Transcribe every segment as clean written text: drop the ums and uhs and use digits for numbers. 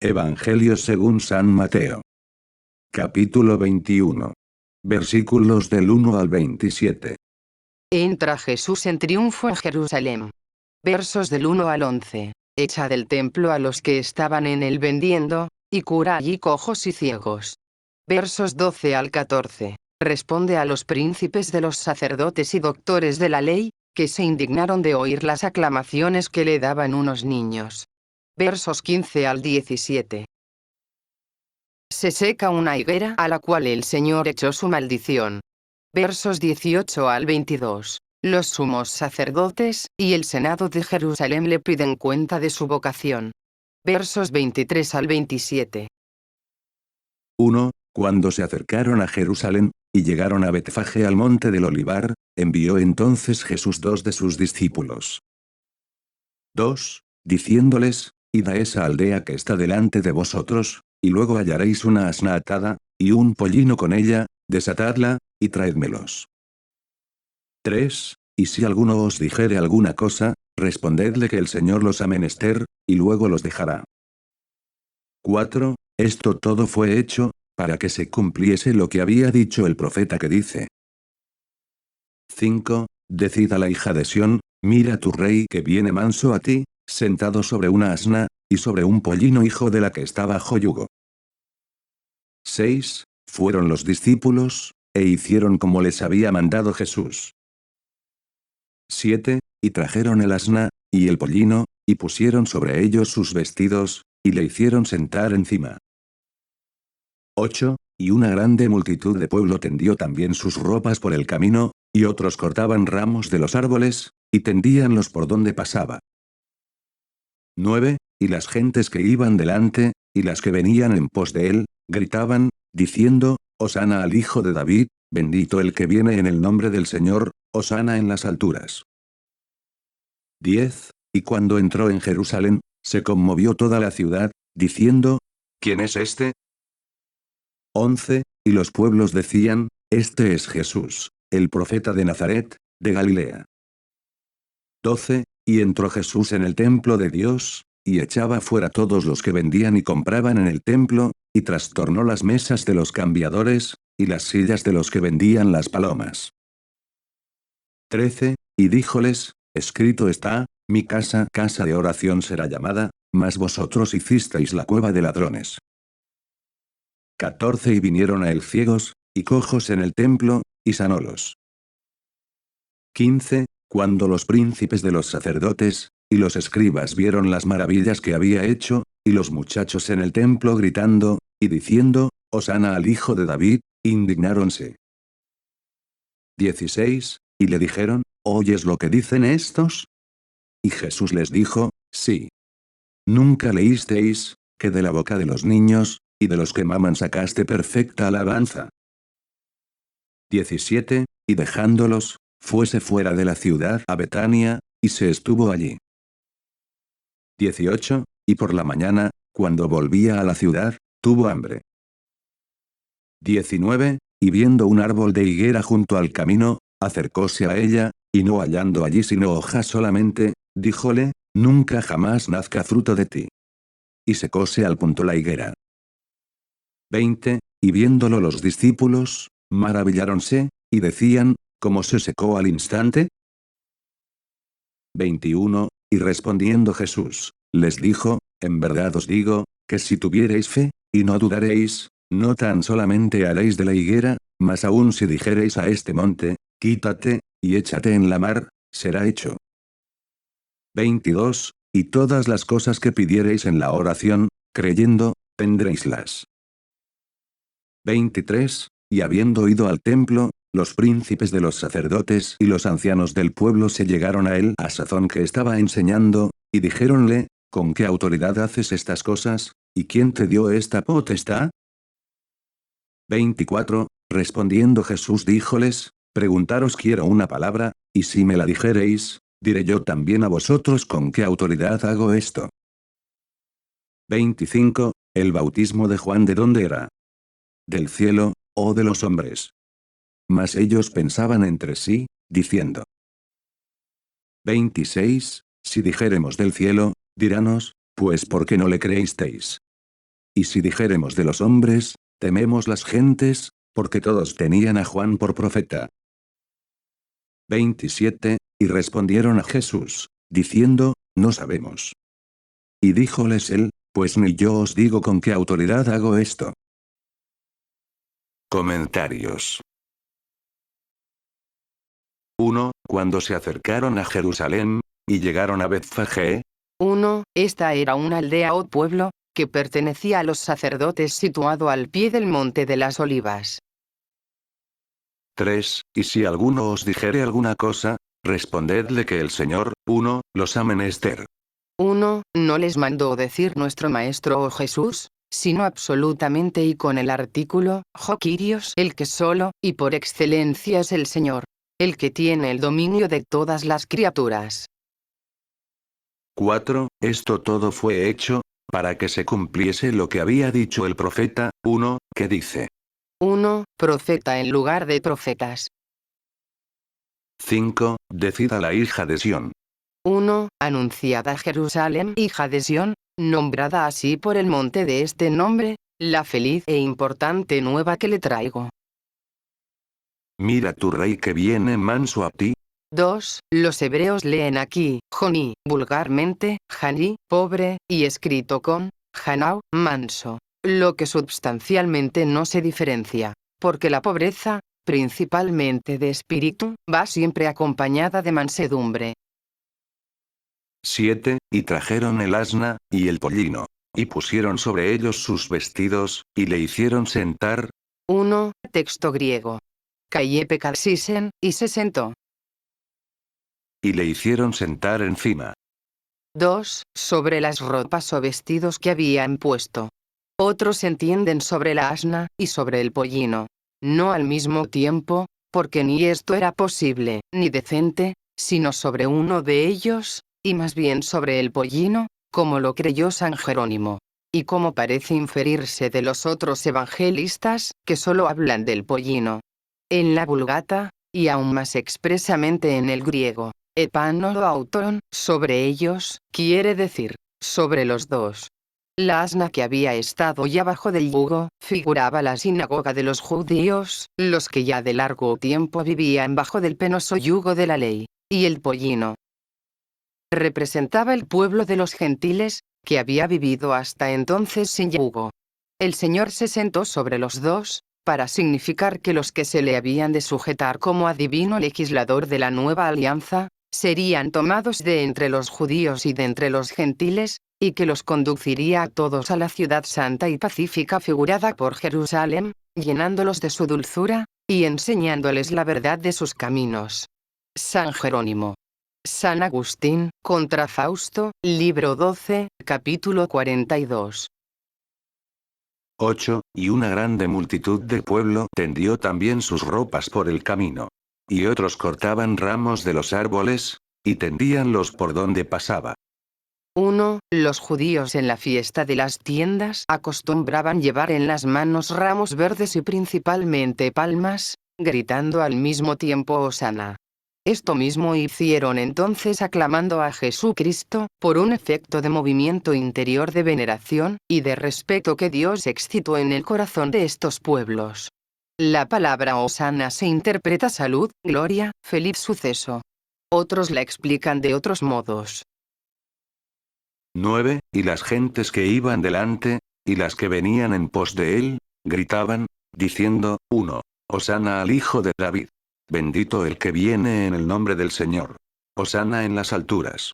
Evangelio según San Mateo. Capítulo 21. Versículos del 1 al 27. Entra Jesús en triunfo en Jerusalén. Versos del 1 al 11. Echa del templo a los que estaban en él vendiendo, y cura allí cojos y ciegos. Versos 12 al 14. Responde a los príncipes de los sacerdotes y doctores de la ley, que se indignaron de oír las aclamaciones que le daban unos niños. Versos 15 al 17. Se seca una higuera a la cual el Señor echó su maldición. Versos 18 al 22. Los sumos sacerdotes y el Senado de Jerusalén le piden cuenta de su vocación. Versos 23 al 27. 1. Cuando se acercaron a Jerusalén, y llegaron a Betfagé al monte del Olivar, envió entonces Jesús 2 de sus discípulos. 2. Diciéndoles, id a esa aldea que está delante de vosotros, y luego hallaréis una asna atada, y un pollino con ella, desatadla, y traédmelos. 3. Y si alguno os dijere alguna cosa, respondedle que el Señor los ha menester, y luego los dejará. 4. Esto todo fue hecho, para que se cumpliese lo que había dicho el profeta que dice. 5. Decid a la hija de Sión, mira tu rey que viene manso a ti, sentado sobre una asna, y sobre un pollino hijo de la que está bajo yugo. 6. Fueron los discípulos, e hicieron como les había mandado Jesús. 7. Y trajeron el asna, y el pollino, y pusieron sobre ellos sus vestidos, y le hicieron sentar encima. 8. Y una grande multitud de pueblo tendió también sus ropas por el camino, y otros cortaban ramos de los árboles, y tendíanlos por donde pasaba. 9. Y las gentes que iban delante, y las que venían en pos de él, gritaban, diciendo, Hosana al Hijo de David, bendito el que viene en el nombre del Señor, Hosana en las alturas. 10. Y cuando entró en Jerusalén, se conmovió toda la ciudad, diciendo, ¿quién es este? 11. Y los pueblos decían, este es Jesús, el profeta de Nazaret, de Galilea. 12. Y entró Jesús en el templo de Dios, y echaba fuera todos los que vendían y compraban en el templo, y trastornó las mesas de los cambiadores, y las sillas de los que vendían las palomas. 13. Y díjoles, escrito está, mi casa, casa de oración será llamada, mas vosotros hicisteis la cueva de ladrones. 14. Y vinieron a él ciegos, y cojos en el templo, y sanólos. 15. Cuando los príncipes de los sacerdotes, y los escribas vieron las maravillas que había hecho, y los muchachos en el templo gritando, y diciendo, Hosana al Hijo de David, indignáronse. 16. Y le dijeron, ¿oyes lo que dicen estos? Y Jesús les dijo, sí. ¿Nunca leísteis, que de la boca de los niños, y de los que maman sacaste perfecta alabanza? 17. Y dejándolos, fuese fuera de la ciudad a Betania, y se estuvo allí. 18. Y por la mañana, cuando volvía a la ciudad, tuvo hambre. 19. Y viendo un árbol de higuera junto al camino, acercóse a ella, y no hallando allí sino hojas solamente, díjole, nunca jamás nazca fruto de ti. Y secóse al punto la higuera. 20. Y viéndolo los discípulos, maravilláronse, y decían, ¿cómo se secó al instante? 21. Y respondiendo Jesús, les dijo, en verdad os digo, que si tuviereis fe, y no dudaréis, no tan solamente haréis de la higuera, mas aun si dijereis a este monte, quítate, y échate en la mar, será hecho. 22. Y todas las cosas que pidiereis en la oración, creyendo, tendréislas. 23. Y habiendo ido al templo, los príncipes de los sacerdotes y los ancianos del pueblo se llegaron a él a sazón que estaba enseñando, y dijéronle, ¿con qué autoridad haces estas cosas, y quién te dio esta potestad? 24. Respondiendo Jesús díjoles, preguntaros quiero una palabra, y si me la dijereis, diré yo también a vosotros con qué autoridad hago esto. 25. El bautismo de Juan ¿de dónde era? ¿Del cielo, o de los hombres? Mas ellos pensaban entre sí, diciendo. 26. Si dijéremos del cielo, dirános, pues ¿por qué no le creísteis? Y si dijéremos de los hombres, tememos las gentes, porque todos tenían a Juan por profeta. 27, y respondieron a Jesús, diciendo, no sabemos. Y díjoles él, pues ni yo os digo con qué autoridad hago esto. Comentarios. 1. Cuando se acercaron a Jerusalén, y llegaron a Betfagé. 1. Esta era una aldea o pueblo, que pertenecía a los sacerdotes situado al pie del monte de las Olivas. 3. Y si alguno os dijere alguna cosa, respondedle que el Señor, 1, los ha menester. 1. No les mandó decir nuestro Maestro o Jesús, sino absolutamente y con el artículo, Jo Kyrios, el que solo, y por excelencia es el Señor, el que tiene el dominio de todas las criaturas. 4. Esto todo fue hecho, para que se cumpliese lo que había dicho el profeta, 1, que dice. 1. Profeta en lugar de profetas. 5. Decid a la hija de Sión. 1. Anunciada Jerusalén, hija de Sión, nombrada así por el monte de este nombre, la feliz e importante nueva que le traigo. Mira tu rey que viene manso a ti. 2. Los hebreos leen aquí, Joní, vulgarmente, Janí, pobre, y escrito con, Janau, manso, lo que substancialmente no se diferencia, porque la pobreza, principalmente de espíritu, va siempre acompañada de mansedumbre. 7. Y trajeron el asna, y el pollino. Y pusieron sobre ellos sus vestidos, y le hicieron sentar. 1. Texto griego. Cayepe cadsisen, y se sentó. Y le hicieron sentar encima. 2. Sobre las ropas o vestidos que habían puesto. Otros entienden sobre la asna, y sobre el pollino. No al mismo tiempo, porque ni esto era posible, ni decente, sino sobre uno de ellos, y más bien sobre el pollino, como lo creyó San Jerónimo. Y como parece inferirse de los otros evangelistas, que solo hablan del pollino. En la Vulgata, y aún más expresamente en el griego, epánodo auton, sobre ellos, quiere decir, sobre los dos. La asna que había estado ya bajo del yugo, figuraba la sinagoga de los judíos, los que ya de largo tiempo vivían bajo del penoso yugo de la ley, y el pollino representaba el pueblo de los gentiles, que había vivido hasta entonces sin yugo. El Señor se sentó sobre los dos, para significar que los que se le habían de sujetar como a divino legislador de la nueva alianza, serían tomados de entre los judíos y de entre los gentiles, y que los conduciría a todos a la ciudad santa y pacífica figurada por Jerusalén, llenándolos de su dulzura, y enseñándoles la verdad de sus caminos. San Jerónimo. San Agustín, contra Fausto, libro 12, capítulo 42. 8. Y una grande multitud de pueblo tendió también sus ropas por el camino. Y otros cortaban ramos de los árboles, y tendíanlos por donde pasaba. 1. Los judíos en la fiesta de las tiendas acostumbraban llevar en las manos ramos verdes y principalmente palmas, gritando al mismo tiempo Hosana. Esto mismo hicieron entonces aclamando a Jesucristo, por un efecto de movimiento interior de veneración y de respeto que Dios excitó en el corazón de estos pueblos. La palabra Hosana se interpreta salud, gloria, feliz suceso. Otros la explican de otros modos. 9. Y las gentes que iban delante, y las que venían en pos de él, gritaban, diciendo, 1. Hosana al Hijo de David. Bendito el que viene en el nombre del Señor. Hosana en las alturas.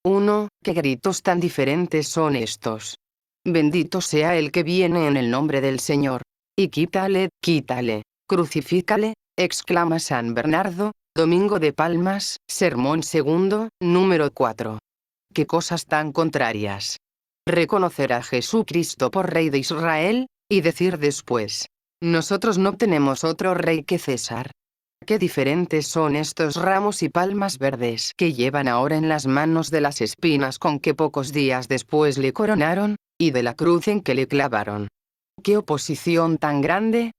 1. ¿Qué gritos tan diferentes son estos? Bendito sea el que viene en el nombre del Señor. Y quítale, crucifícale, exclama San Bernardo, Domingo de Palmas, Sermón segundo, número 4. ¿Qué cosas tan contrarias? Reconocer a Jesucristo por Rey de Israel, y decir después, nosotros no tenemos otro rey que César. Qué diferentes son estos ramos y palmas verdes que llevan ahora en las manos de las espinas con que pocos días después le coronaron, y de la cruz en que le clavaron. ¡Qué oposición tan grande!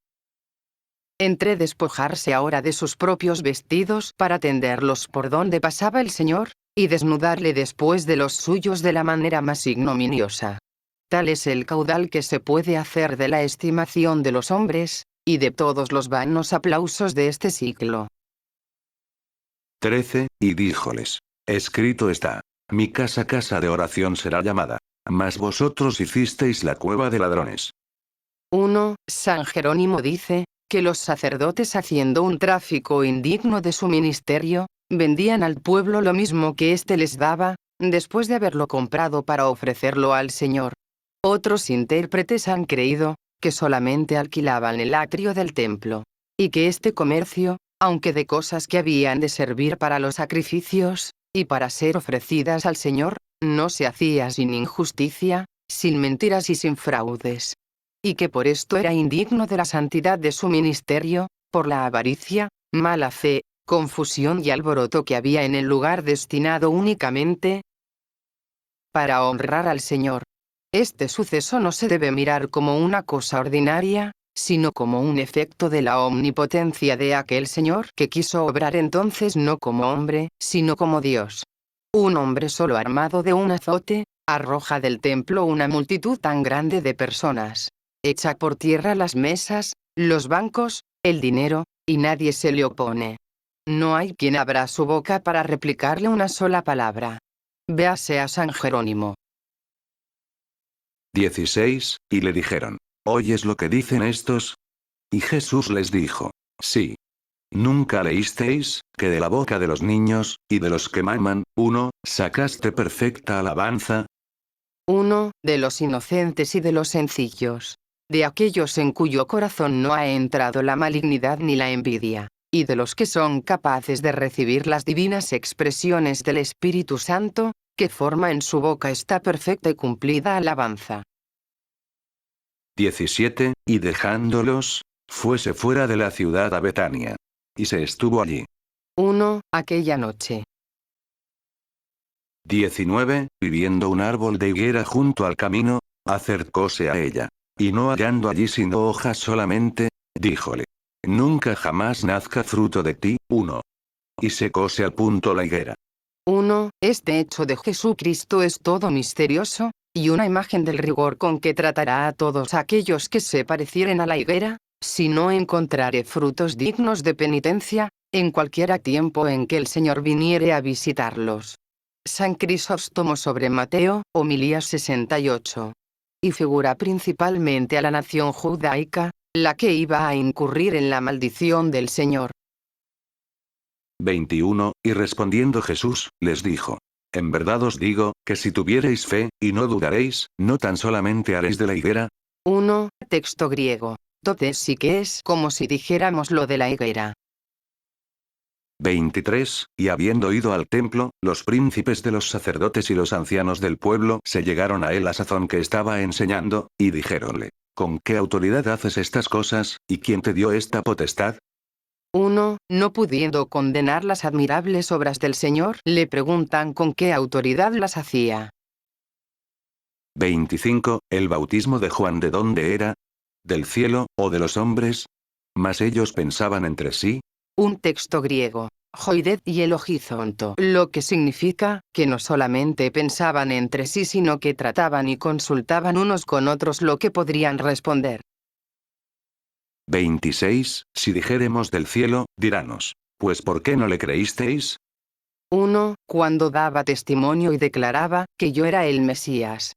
Entre despojarse ahora de sus propios vestidos para tenderlos por donde pasaba el Señor, y desnudarle después de los suyos de la manera más ignominiosa. Tal es el caudal que se puede hacer de la estimación de los hombres, y de todos los vanos aplausos de este siglo. 13, y díjoles: Escrito está: Mi casa de oración será llamada. Mas vosotros hicisteis la cueva de ladrones. 1. San Jerónimo dice, que los sacerdotes, haciendo un tráfico indigno de su ministerio, vendían al pueblo lo mismo que éste les daba, después de haberlo comprado para ofrecerlo al Señor. Otros intérpretes han creído, que solamente alquilaban el atrio del templo, y que este comercio, aunque de cosas que habían de servir para los sacrificios, y para ser ofrecidas al Señor, no se hacía sin injusticia, sin mentiras y sin fraudes. Y que por esto era indigno de la santidad de su ministerio, por la avaricia, mala fe, confusión y alboroto que había en el lugar destinado únicamente para honrar al Señor. Este suceso no se debe mirar como una cosa ordinaria, sino como un efecto de la omnipotencia de aquel Señor que quiso obrar entonces no como hombre, sino como Dios. Un hombre solo armado de un azote, arroja del templo una multitud tan grande de personas. Echa por tierra las mesas, los bancos, el dinero, y nadie se le opone. No hay quien abra su boca para replicarle una sola palabra. Véase a San Jerónimo. 16, y le dijeron: ¿Oyes lo que dicen estos? Y Jesús les dijo: Sí. ¿Nunca leísteis, que de la boca de los niños, y de los que maman, sacaste perfecta alabanza? 1. De los inocentes y de los sencillos. De aquellos en cuyo corazón no ha entrado la malignidad ni la envidia. Y de los que son capaces de recibir las divinas expresiones del Espíritu Santo, que forma en su boca esta perfecta y cumplida alabanza. 17, y dejándolos, fuese fuera de la ciudad a Betania. Y se estuvo allí. 1. Aquella noche. 19, y viendo un árbol de higuera junto al camino, acercóse a ella. Y no hallando allí sino hojas solamente, díjole: Nunca jamás nazca fruto de ti. 1. Y secóse al punto la higuera. 1. Este hecho de Jesucristo es todo misterioso, y una imagen del rigor con que tratará a todos aquellos que se parecieren a la higuera, si no encontrare frutos dignos de penitencia, en cualquiera tiempo en que el Señor viniere a visitarlos. San Crisóstomo sobre Mateo, homilía 68. Y figura principalmente a la nación judaica, la que iba a incurrir en la maldición del Señor. 21, y respondiendo Jesús, les dijo: En verdad os digo, que si tuviereis fe, y no dudaréis, no tan solamente haréis de la higuera. 1. Texto griego. Totes sí que es como si dijéramos lo de la higuera. 23, y habiendo ido al templo, los príncipes de los sacerdotes y los ancianos del pueblo se llegaron a él a sazón que estaba enseñando, y dijéronle: ¿Con qué autoridad haces estas cosas, y quién te dio esta potestad? 1. No pudiendo condenar las admirables obras del Señor, le preguntan con qué autoridad las hacía. 25, ¿el bautismo de Juan de dónde era? ¿Del cielo, o de los hombres? Mas ellos pensaban entre sí. Un texto griego. Joidet y elogizonto, lo que significa, que no solamente pensaban entre sí sino que trataban y consultaban unos con otros lo que podrían responder. 26, si dijéremos del cielo, dirános: Pues ¿por qué no le creísteis? 1. Cuando daba testimonio y declaraba, que yo era el Mesías.